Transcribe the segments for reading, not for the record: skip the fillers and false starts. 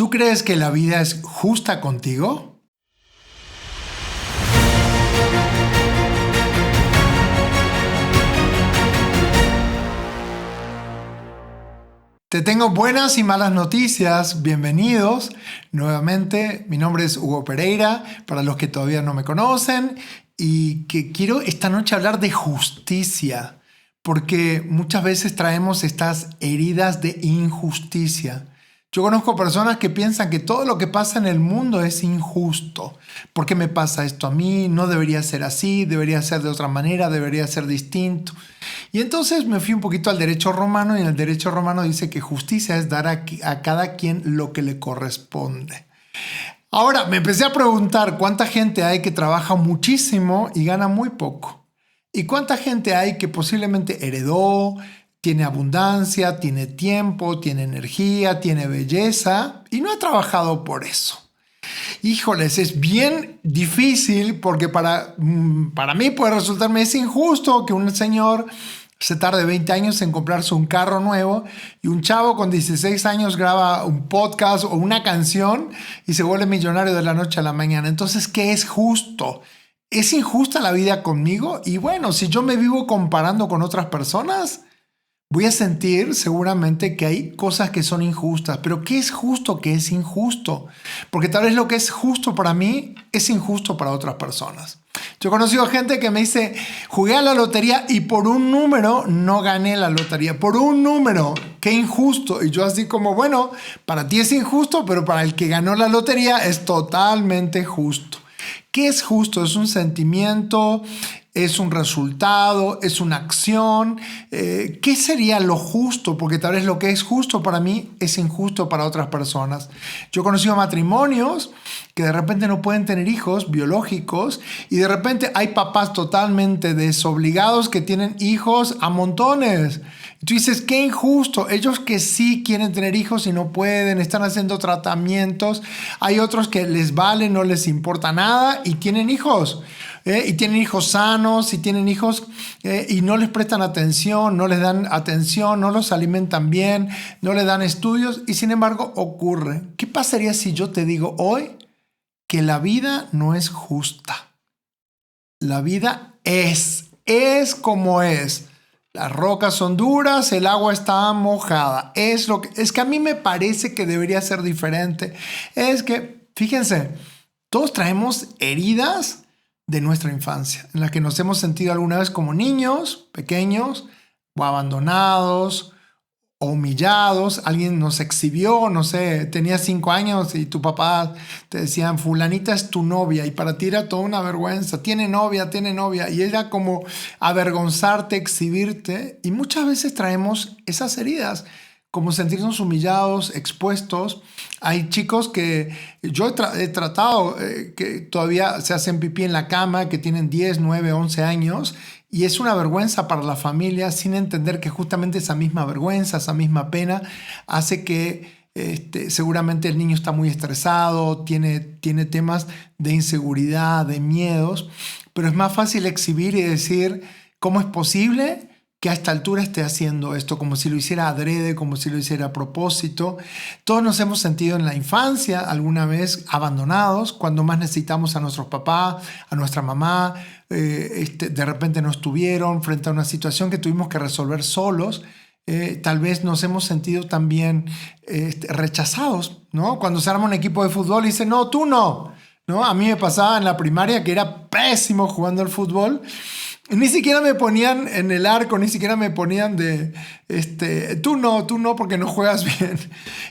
¿Tú crees que la vida es justa contigo? Te tengo buenas y malas noticias. Bienvenidos nuevamente. Mi nombre es Hugo Pereira, para los que todavía no me conocen, y que quiero esta noche hablar de justicia, porque muchas veces traemos estas heridas de injusticia. Yo conozco personas que piensan que todo lo que pasa en el mundo es injusto. ¿Por qué me pasa esto a mí? No debería ser así, debería ser de otra manera, debería ser distinto. Y entonces me fui un poquito al derecho romano, y en el derecho romano dice que justicia es dar a cada quien lo que le corresponde. Ahora me empecé a preguntar cuánta gente hay que trabaja muchísimo y gana muy poco. Y cuánta gente hay que posiblemente heredó, tiene abundancia, tiene tiempo, tiene energía, tiene belleza y no ha trabajado por eso. Híjoles, es bien difícil porque para mí puede resultarme es injusto que un señor se tarde 20 años en comprarse un carro nuevo y un chavo con 16 años graba un podcast o una canción y se vuelve millonario de la noche a la mañana. Entonces, ¿qué es justo? ¿Es injusta la vida conmigo? Y bueno, si yo me vivo comparando con otras personas, voy a sentir seguramente que hay cosas que son injustas. Pero ¿qué es justo? ¿Qué es injusto? Porque tal vez lo que es justo para mí es injusto para otras personas. Yo he conocido gente que me dice, jugué a la lotería y por un número no gané la lotería. Por un número, qué injusto. Y yo así como, bueno, para ti es injusto, pero para el que ganó la lotería es totalmente justo. ¿Qué es justo? ¿Es un sentimiento? ¿Es un resultado? ¿Es una acción? ¿Qué sería lo justo? Porque tal vez lo que es justo para mí es injusto para otras personas. Yo he conocido matrimonios que de repente no pueden tener hijos biológicos y de repente hay papás totalmente desobligados que tienen hijos a montones. Y tú dices, qué injusto. Ellos que sí quieren tener hijos y no pueden, están haciendo tratamientos. Hay otros que les vale, no les importa nada y tienen hijos. Y tienen hijos sanos y tienen hijos y no les prestan atención, no les dan atención, no los alimentan bien, no les dan estudios y sin embargo ocurre. ¿Qué pasaría si yo te digo hoy que la vida no es justa? La vida es como es. Las rocas son duras, el agua está mojada. Es que a mí me parece que debería ser diferente. Es que, fíjense, todos traemos heridas de nuestra infancia, en la que nos hemos sentido alguna vez como niños pequeños o abandonados o humillados. Alguien nos exhibió, no sé, tenías 5 años y tu papá te decían, fulanita es tu novia, y para ti era toda una vergüenza, tiene novia, y era como avergonzarte, exhibirte, y muchas veces traemos esas heridas, como sentirnos humillados, expuestos. Hay chicos que yo he tratado que todavía se hacen pipí en la cama, que tienen 10, 9, 11 años, y es una vergüenza para la familia sin entender que justamente esa misma vergüenza, esa misma pena hace que seguramente el niño está muy estresado, tiene temas de inseguridad, de miedos, pero es más fácil exhibir y decir, ¿cómo es posible que a esta altura esté haciendo esto? Como si lo hiciera adrede, como si lo hiciera a propósito. Todos nos hemos sentido en la infancia alguna vez abandonados, cuando más necesitamos a nuestros papás, a nuestra mamá. De repente no estuvieron frente a una situación que tuvimos que resolver solos. Tal vez nos hemos sentido también rechazados, ¿no? Cuando se arma un equipo de fútbol y dicen, no, tú no, ¿no? A mí me pasaba en la primaria que era pésimo jugando al fútbol. Ni siquiera me ponían en el arco, ni siquiera me ponían tú no, porque no juegas bien.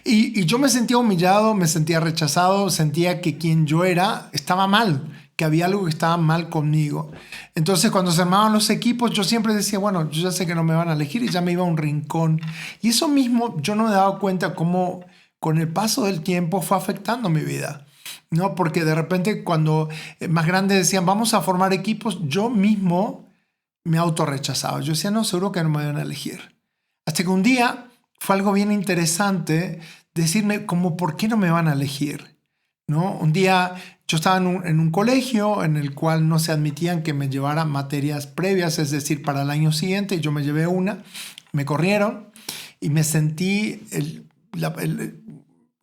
Y yo me sentía humillado, me sentía rechazado, sentía que quien yo era estaba mal, que había algo que estaba mal conmigo. Entonces, cuando se armaban los equipos, yo siempre decía, bueno, yo ya sé que no me van a elegir, y ya me iba a un rincón. Y eso mismo yo no me daba cuenta cómo con el paso del tiempo fue afectando mi vida, ¿no? Porque de repente cuando más grandes decían, vamos a formar equipos, yo mismo me autorrechazaba. Yo decía, no, seguro que no me van a elegir. Hasta que un día fue algo bien interesante decirme como, ¿por qué no me van a elegir? ¿No? Un día yo estaba en un colegio en el cual no se admitían que me llevara materias previas, es decir, para el año siguiente. Yo me llevé una, me corrieron y me sentí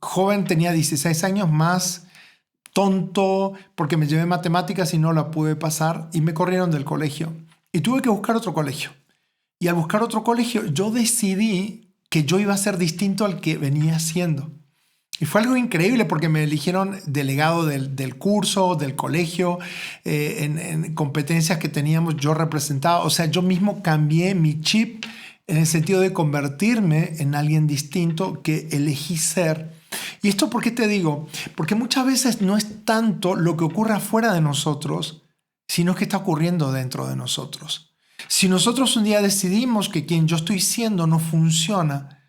joven, tenía 16 años, más tonto porque me llevé matemáticas y no la pude pasar y me corrieron del colegio. Y tuve que buscar otro colegio. Y al buscar otro colegio, yo decidí que yo iba a ser distinto al que venía siendo. Y fue algo increíble porque me eligieron delegado del curso, del colegio, en competencias que teníamos yo representaba. O sea, yo mismo cambié mi chip en el sentido de convertirme en alguien distinto que elegí ser. ¿Y esto por qué te digo? Porque muchas veces no es tanto lo que ocurre afuera de nosotros, sino que está ocurriendo dentro de nosotros. Si nosotros un día decidimos que quien yo estoy siendo no funciona,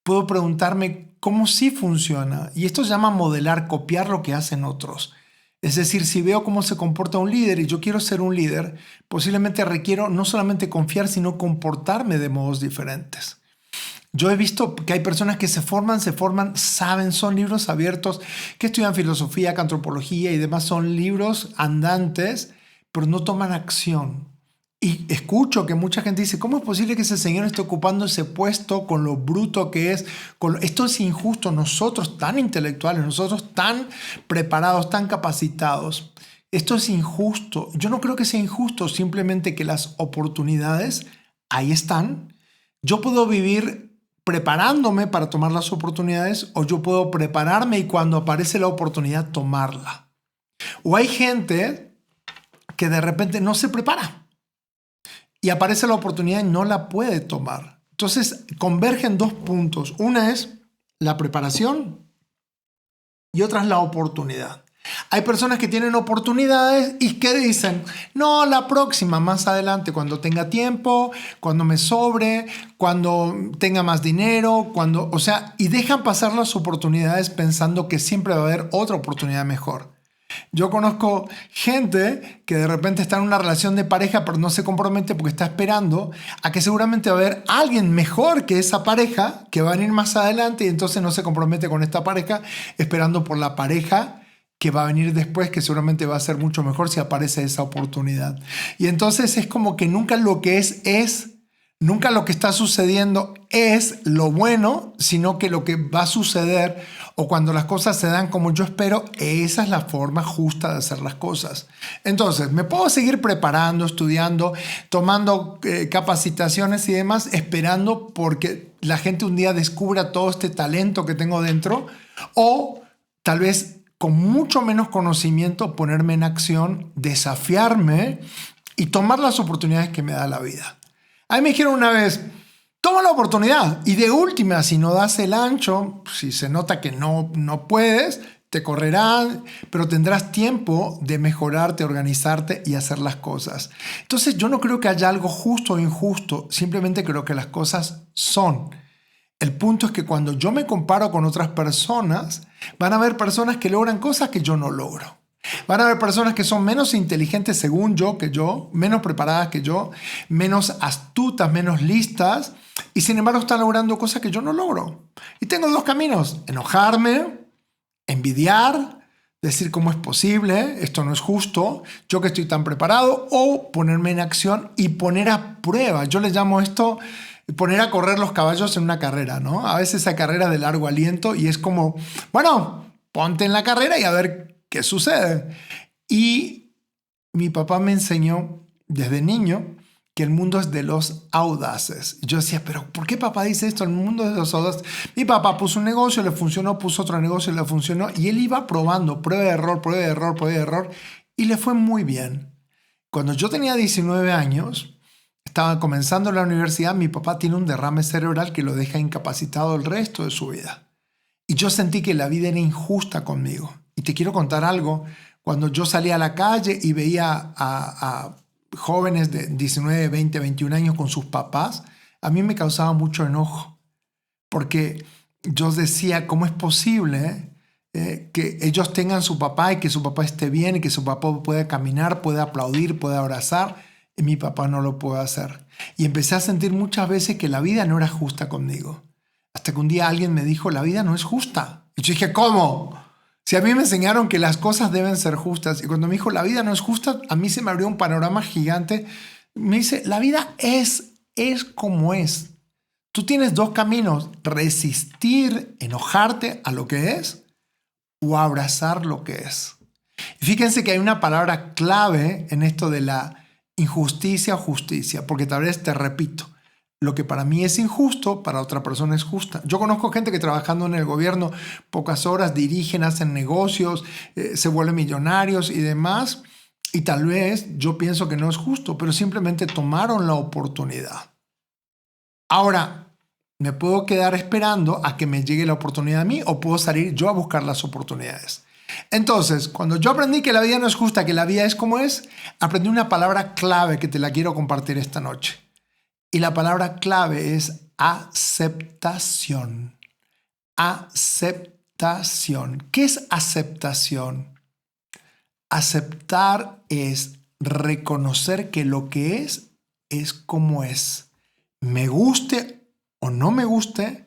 puedo preguntarme cómo sí funciona. Y esto se llama modelar, copiar lo que hacen otros. Es decir, si veo cómo se comporta un líder y yo quiero ser un líder, posiblemente requiero no solamente confiar, sino comportarme de modos diferentes. Yo he visto que hay personas que se forman, saben, son libros abiertos, que estudian filosofía, que antropología y demás, son libros andantes, pero no toman acción. Y escucho que mucha gente dice, ¿cómo es posible que ese señor esté ocupando ese puesto con lo bruto que es? Esto es injusto, nosotros tan intelectuales, nosotros tan preparados, tan capacitados. Esto es injusto. Yo no creo que sea injusto, simplemente que las oportunidades ahí están. Yo puedo vivir preparándome para tomar las oportunidades o yo puedo prepararme y cuando aparece la oportunidad tomarla. O hay gente que de repente no se prepara y aparece la oportunidad y no la puede tomar. Entonces convergen dos puntos. Una es la preparación y otra es la oportunidad. Hay personas que tienen oportunidades y que dicen, no, la próxima, más adelante, cuando tenga tiempo, cuando me sobre, cuando tenga más dinero, y dejan pasar las oportunidades pensando que siempre va a haber otra oportunidad mejor. Yo conozco gente que de repente está en una relación de pareja pero no se compromete porque está esperando a que seguramente va a haber alguien mejor que esa pareja que va a venir más adelante y entonces no se compromete con esta pareja esperando por la pareja que va a venir después, que seguramente va a ser mucho mejor si aparece esa oportunidad. Y entonces es como que nunca lo que es, nunca lo que está sucediendo es lo bueno, sino que lo que va a suceder o cuando las cosas se dan como yo espero, esa es la forma justa de hacer las cosas. Entonces, me puedo seguir preparando, estudiando, tomando capacitaciones y demás, esperando porque la gente un día descubra todo este talento que tengo dentro, o tal vez con mucho menos conocimiento ponerme en acción, desafiarme y tomar las oportunidades que me da la vida. A mí me dijeron una vez, toma la oportunidad y de última, si no das el ancho, si se nota que no puedes, te correrán, pero tendrás tiempo de mejorarte, organizarte y hacer las cosas. Entonces yo no creo que haya algo justo o injusto, simplemente creo que las cosas son. El punto es que cuando yo me comparo con otras personas, van a haber personas que logran cosas que yo no logro. Van a haber personas que son menos inteligentes según yo que yo, menos preparadas que yo, menos astutas, menos listas, y sin embargo están logrando cosas que yo no logro. Y tengo dos caminos: enojarme, envidiar, decir cómo es posible, esto no es justo, yo que estoy tan preparado, o ponerme en acción y poner a prueba. Yo le llamo esto poner a correr los caballos en una carrera, ¿no? A veces esa carrera de largo aliento y es como, bueno, ponte en la carrera y a ver qué sucede. Y mi papá me enseñó desde niño que el mundo es de los audaces. Y yo decía, pero ¿por qué papá dice esto? El mundo es de los audaces. Mi papá puso un negocio, le funcionó, puso otro negocio, le funcionó, y él iba probando, prueba de error, prueba de error, prueba de error, y le fue muy bien. Cuando yo tenía 19 años, estaba comenzando la universidad, mi papá tiene un derrame cerebral que lo deja incapacitado el resto de su vida. Y yo sentí que la vida era injusta conmigo. Y te quiero contar algo. Cuando yo salía a la calle y veía a jóvenes de 19, 20, 21 años con sus papás, a mí me causaba mucho enojo. Porque yo decía, ¿cómo es posible que ellos tengan su papá y que su papá esté bien y que su papá pueda caminar, pueda aplaudir, pueda abrazar? Y mi papá no lo puede hacer. Y empecé a sentir muchas veces que la vida no era justa conmigo. Hasta que un día alguien me dijo, la vida no es justa. Y yo dije, ¿cómo? Si a mí me enseñaron que las cosas deben ser justas. Y cuando me dijo, la vida no es justa, a mí se me abrió un panorama gigante. Me dice, la vida es como es. Tú tienes dos caminos: resistir, enojarte a lo que es o abrazar lo que es. Y fíjense que hay una palabra clave en esto de la injusticia o justicia, porque tal vez te repito, lo que para mí es injusto, para otra persona es justa. Yo conozco gente que trabajando en el gobierno pocas horas dirigen, hacen negocios, se vuelven millonarios y demás, y tal vez yo pienso que no es justo, pero simplemente tomaron la oportunidad. Ahora, me puedo quedar esperando a que me llegue la oportunidad a mí o puedo salir yo a buscar las oportunidades. Entonces, cuando yo aprendí que la vida no es justa, que la vida es como es, aprendí una palabra clave que te la quiero compartir esta noche. Y la palabra clave es aceptación. Aceptación. ¿Qué es aceptación? Aceptar es reconocer que lo que es como es. Me guste o no me guste,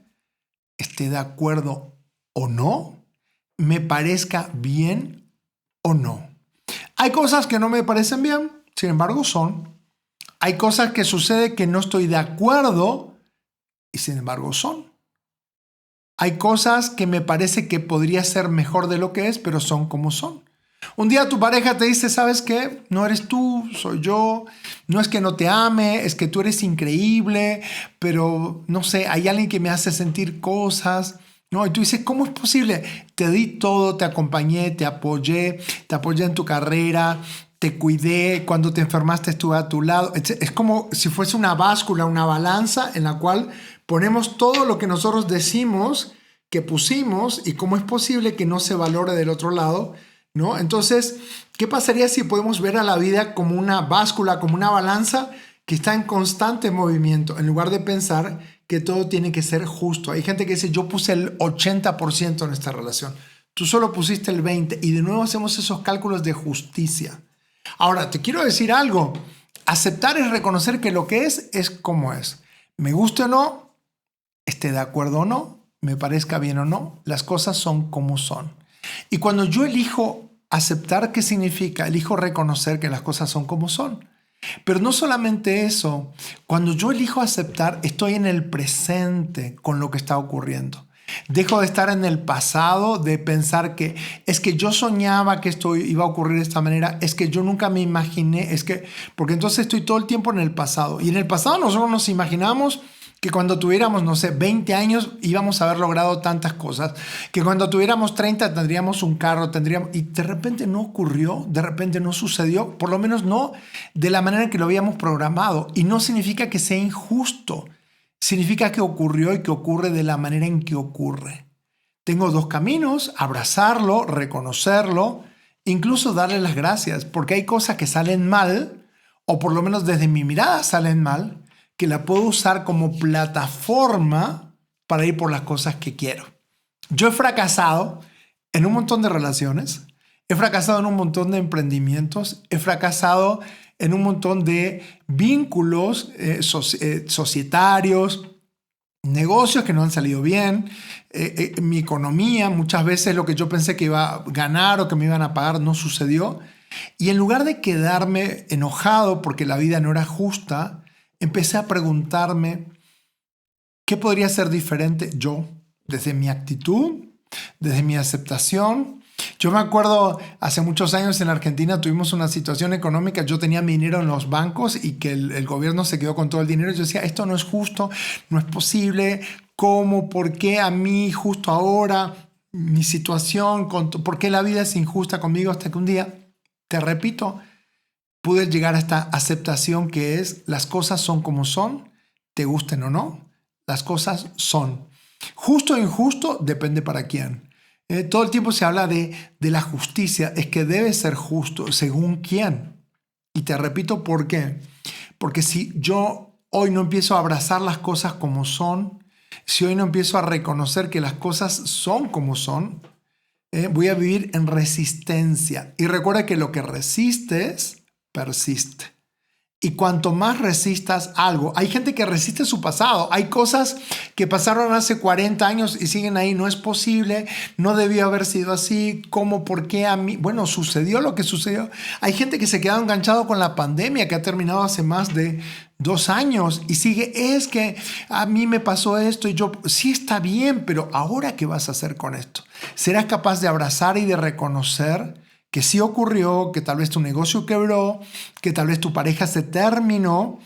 esté de acuerdo o no, me parezca bien o no. Hay cosas que no me parecen bien, sin embargo son. Hay cosas que sucede que no estoy de acuerdo y sin embargo son. Hay cosas que me parece que podría ser mejor de lo que es, pero son como son. Un día tu pareja te dice, ¿sabes qué? No eres tú, soy yo. No es que no te ame, es que tú eres increíble, pero no sé, hay alguien que me hace sentir cosas. No, y tú dices, ¿cómo es posible? Te di todo, te acompañé, te apoyé en tu carrera, te cuidé, cuando te enfermaste estuve a tu lado. Es como si fuese una báscula, una balanza en la cual ponemos todo lo que nosotros decimos que pusimos y cómo es posible que no se valore del otro lado, ¿no? Entonces, ¿qué pasaría si podemos ver a la vida como una báscula, como una balanza que está en constante movimiento, en lugar de pensar que todo tiene que ser justo? Hay gente que dice, yo puse el 80% en esta relación, tú solo pusiste el 20%, y de nuevo hacemos esos cálculos de justicia. Ahora, te quiero decir algo. Aceptar es reconocer que lo que es como es. Me guste o no, esté de acuerdo o no, me parezca bien o no, las cosas son como son. Y cuando yo elijo aceptar, ¿qué significa? Elijo reconocer que las cosas son como son. Pero no solamente eso, cuando yo elijo aceptar, estoy en el presente con lo que está ocurriendo. Dejo de estar en el pasado, de pensar que es que yo soñaba que esto iba a ocurrir de esta manera, es que yo nunca me imaginé, porque entonces estoy todo el tiempo en el pasado. Y en el pasado nosotros nos imaginamos que cuando tuviéramos, no sé, 20 años íbamos a haber logrado tantas cosas, que cuando tuviéramos 30 tendríamos un carro, y de repente no ocurrió, de repente no sucedió, por lo menos no de la manera en que lo habíamos programado. Y no significa que sea injusto. Significa que ocurrió y que ocurre de la manera en que ocurre. Tengo dos caminos: abrazarlo, reconocerlo, incluso darle las gracias, porque hay cosas que salen mal, o por lo menos desde mi mirada salen mal, que la puedo usar como plataforma para ir por las cosas que quiero. Yo he fracasado en un montón de relaciones, he fracasado en un montón de emprendimientos, he fracasado en un montón de vínculos societarios, negocios que no han salido bien, mi economía, muchas veces lo que yo pensé que iba a ganar o que me iban a pagar no sucedió. Y en lugar de quedarme enojado porque la vida no era justa, empecé a preguntarme qué podría ser diferente yo, desde mi actitud, desde mi aceptación. Yo me acuerdo hace muchos años en Argentina tuvimos una situación económica, yo tenía mi dinero en los bancos y que el gobierno se quedó con todo el dinero. Yo decía, esto no es justo, no es posible, ¿cómo? ¿Por qué a mí justo ahora? Mi situación, ¿por qué la vida es injusta conmigo? Hasta que un día, te repito, pude llegar a esta aceptación que es, las cosas son como son, te gusten o no, las cosas son. Justo o injusto depende para quién. Todo el tiempo se habla de la justicia, es que debe ser justo, ¿según quién? Y te repito, ¿por qué? Porque si yo hoy no empiezo a abrazar las cosas como son, si hoy no empiezo a reconocer que las cosas son como son, voy a vivir en resistencia. Y recuerda que lo que resistes, persiste. Y cuanto más resistas algo, hay gente que resiste su pasado, hay cosas que pasaron hace 40 años y siguen ahí, no es posible, no debió haber sido así, ¿cómo? ¿Por qué a mí? Bueno, sucedió lo que sucedió. Hay gente que se quedó enganchado con la pandemia que ha terminado hace más de 2 años y sigue, es que a mí me pasó esto y yo, sí está bien, pero ahora ¿qué vas a hacer con esto? ¿Serás capaz de abrazar y de reconocer que sí ocurrió, que tal vez tu negocio quebró, que tal vez tu pareja se terminó?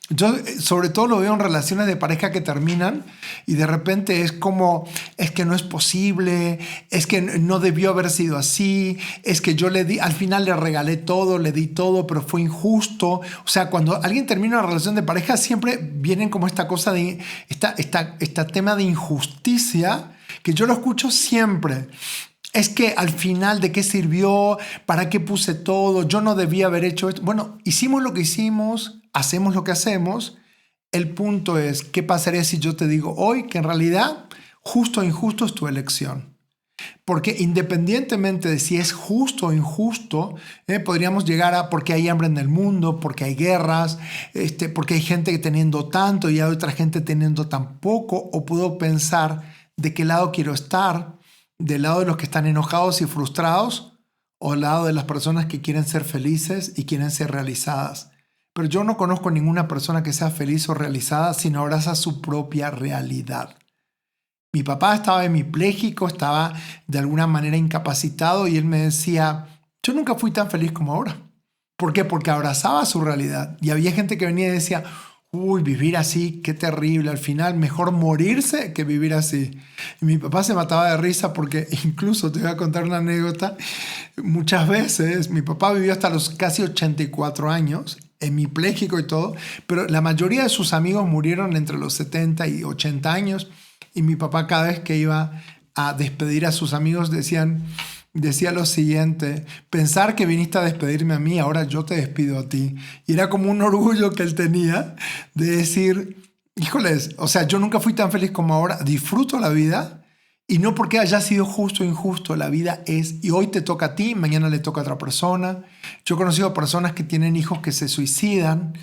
Yo sobre todo lo veo en relaciones de pareja que terminan y de repente es como, es que no es posible, es que no debió haber sido así, es que yo al final le regalé todo, le di todo, pero fue injusto. O sea, cuando alguien termina una relación de pareja siempre vienen como esta cosa de, este tema de injusticia que yo lo escucho siempre. Es que al final, ¿de qué sirvió? ¿Para qué puse todo? Yo no debía haber hecho esto. Bueno, hicimos lo que hicimos, hacemos lo que hacemos. El punto es, ¿qué pasaría si yo te digo hoy que en realidad justo o injusto es tu elección? Porque independientemente de si es justo o injusto, podríamos llegar a porque hay hambre en el mundo, porque hay guerras, porque hay gente teniendo tanto y hay otra gente teniendo tan poco, o puedo pensar de qué lado quiero estar, del lado de los que están enojados y frustrados o del lado de las personas que quieren ser felices y quieren ser realizadas. Pero yo no conozco ninguna persona que sea feliz o realizada si no abraza su propia realidad. Mi papá estaba hemipléjico, estaba de alguna manera incapacitado y él me decía, yo nunca fui tan feliz como ahora. ¿Por qué? Porque abrazaba su realidad. Y había gente que venía y decía, uy, vivir así, qué terrible. Al final, mejor morirse que vivir así. Y mi papá se mataba de risa porque incluso, te voy a contar una anécdota, muchas veces mi papá vivió hasta los casi 84 años, hemipléjico y todo, pero la mayoría de sus amigos murieron entre los 70 y 80 años. Y mi papá cada vez que iba a despedir a sus amigos decía lo siguiente, pensar que viniste a despedirme a mí, ahora yo te despido a ti. Y era como un orgullo que él tenía de decir, híjoles, o sea, yo nunca fui tan feliz como ahora, disfruto la vida y no porque haya sido justo o injusto, la vida es, y hoy te toca a ti, mañana le toca a otra persona. Yo he conocido personas que tienen hijos que se suicidan,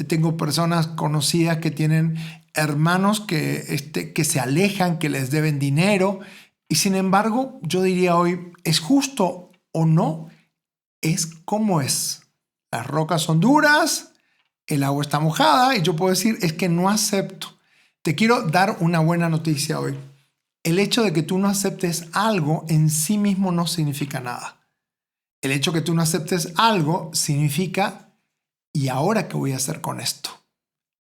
tengo personas conocidas que tienen hermanos que se alejan, que les deben dinero. Y sin embargo, yo diría hoy, ¿es justo o no? Es como es. Las rocas son duras, el agua está mojada y yo puedo decir, es que no acepto. Te quiero dar una buena noticia hoy. El hecho de que tú no aceptes algo en sí mismo no significa nada. El hecho de que tú no aceptes algo significa, ¿y ahora qué voy a hacer con esto?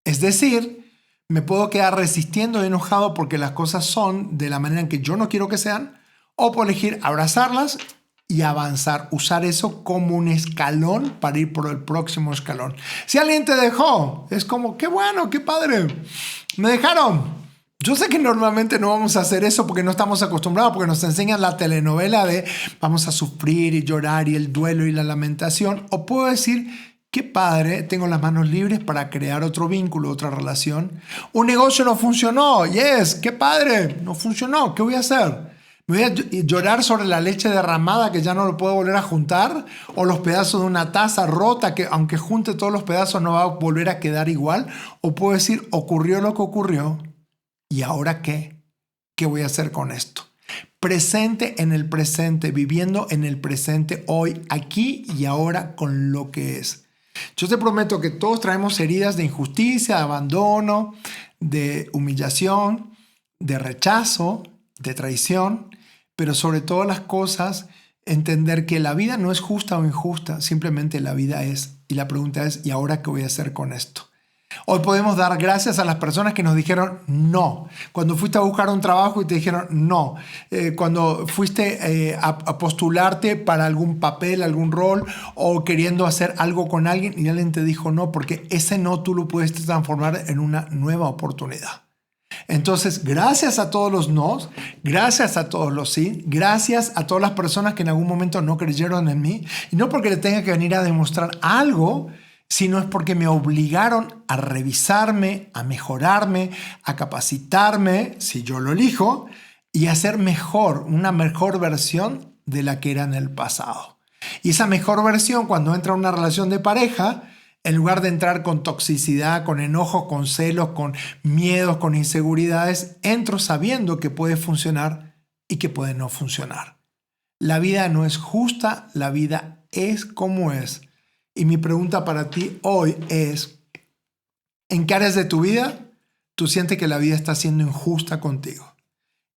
Es decir, me puedo quedar resistiendo y enojado porque las cosas son de la manera en que yo no quiero que sean, o puedo elegir abrazarlas y avanzar, usar eso como un escalón para ir por el próximo escalón. Si alguien te dejó, es como, qué bueno, qué padre, me dejaron. Yo sé que normalmente no vamos a hacer eso porque no estamos acostumbrados, porque nos enseñan la telenovela de vamos a sufrir y llorar y el duelo y la lamentación, o puedo decir, qué padre, tengo las manos libres para crear otro vínculo, otra relación. Un negocio no funcionó, yes, qué padre, no funcionó, ¿qué voy a hacer? ¿Me voy a llorar sobre la leche derramada que ya no lo puedo volver a juntar? ¿O los pedazos de una taza rota que aunque junte todos los pedazos no va a volver a quedar igual? ¿O puedo decir, ocurrió lo que ocurrió y ahora qué? ¿Qué voy a hacer con esto? Presente en el presente, viviendo en el presente hoy, aquí y ahora con lo que es. Yo te prometo que todos traemos heridas de injusticia, de abandono, de humillación, de rechazo, de traición, pero sobre todas las cosas, entender que la vida no es justa o injusta, simplemente la vida es. Y la pregunta es, ¿y ahora qué voy a hacer con esto? Hoy podemos dar gracias a las personas que nos dijeron no. Cuando fuiste a buscar un trabajo y te dijeron no. Cuando fuiste a postularte para algún papel, algún rol o queriendo hacer algo con alguien y alguien te dijo no, porque ese no tú lo puedes transformar en una nueva oportunidad. Entonces, gracias a todos los nos, gracias a todos los sí, gracias a todas las personas que en algún momento no creyeron en mí. Y no porque le tenga que venir a demostrar algo, sino es porque me obligaron a revisarme, a mejorarme, a capacitarme, si yo lo elijo, y a ser mejor, una mejor versión de la que era en el pasado. Y esa mejor versión, cuando entra a una relación de pareja, en lugar de entrar con toxicidad, con enojos, con celos, con miedos, con inseguridades, entro sabiendo que puede funcionar y que puede no funcionar. La vida no es justa, la vida es como es. Y mi pregunta para ti hoy es, ¿En qué áreas de tu vida tú sientes que la vida está siendo injusta contigo?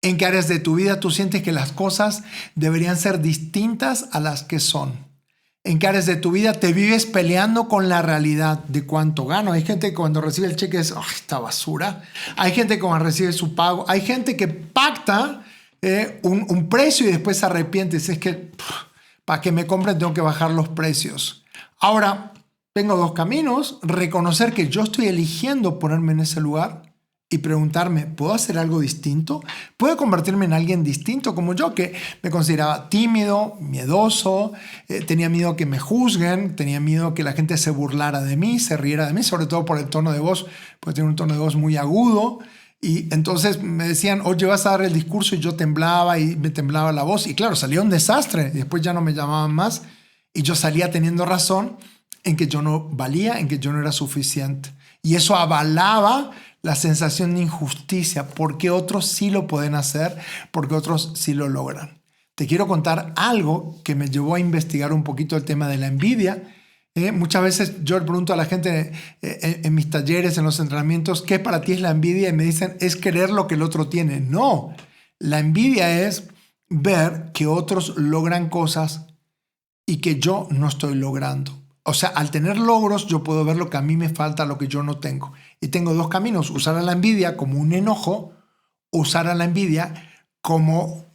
¿En qué áreas de tu vida tú sientes que las cosas deberían ser distintas a las que son? ¿En qué áreas de tu vida te vives peleando con la realidad de cuánto gano? Hay gente que cuando recibe el cheque es, esta basura. Hay gente que cuando recibe su pago, hay gente que pacta un precio y después se arrepiente. Dice, es que para que me compren tengo que bajar los precios. Ahora, tengo dos caminos. Reconocer que yo estoy eligiendo ponerme en ese lugar y preguntarme, ¿puedo hacer algo distinto? ¿Puedo convertirme en alguien distinto como yo, que me consideraba tímido, miedoso, tenía miedo que me juzguen, tenía miedo que la gente se burlara de mí, se riera de mí, sobre todo por el tono de voz, porque tengo un tono de voz muy agudo. Y entonces me decían, oye, vas a dar el discurso, y yo temblaba y me temblaba la voz. Y claro, salía un desastre. Y después ya no me llamaban más. Y yo salía teniendo razón en que yo no valía, en que yo no era suficiente. Y eso avalaba la sensación de injusticia, porque otros sí lo pueden hacer, porque otros sí lo logran. Te quiero contar algo que me llevó a investigar un poquito el tema de la envidia. Muchas veces yo le pregunto a la gente en mis talleres, en los entrenamientos, ¿qué para ti es la envidia? Y me dicen, es querer lo que el otro tiene. No, la envidia es ver que otros logran cosas y que yo no estoy logrando. O sea, al tener logros, yo puedo ver lo que a mí me falta, lo que yo no tengo. Y tengo dos caminos: usar a la envidia como un enojo, usar a la envidia como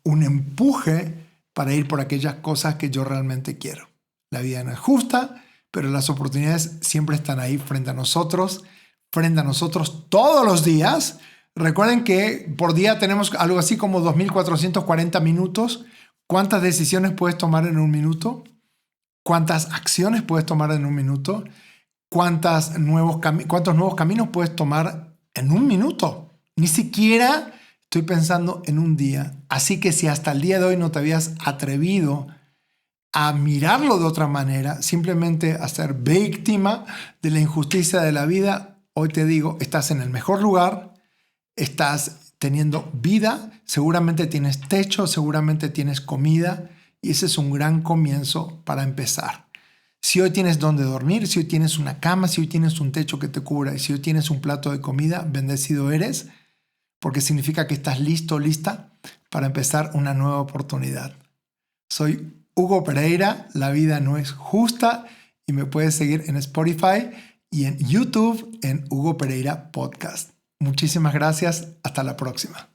un empuje para ir por aquellas cosas que yo realmente quiero. La vida no es justa, pero las oportunidades siempre están ahí frente a nosotros todos los días. Recuerden que por día tenemos algo así como 2.440 minutos. ¿Cuántas decisiones puedes tomar en un minuto? ¿Cuántas acciones puedes tomar en un minuto? ¿Cuántos nuevos caminos puedes tomar en un minuto? Ni siquiera estoy pensando en un día. Así que si hasta el día de hoy no te habías atrevido a mirarlo de otra manera, simplemente a ser víctima de la injusticia de la vida, hoy te digo, estás en el mejor lugar, estás teniendo vida, seguramente tienes techo, seguramente tienes comida, y ese es un gran comienzo para empezar. Si hoy tienes donde dormir, si hoy tienes una cama, si hoy tienes un techo que te cubra y si hoy tienes un plato de comida, bendecido eres, porque significa que estás listo, lista para empezar una nueva oportunidad. Soy Hugo Pereira, La Vida No Es Justa, y me puedes seguir en Spotify y en YouTube en Hugo Pereira Podcast. Muchísimas gracias, hasta la próxima.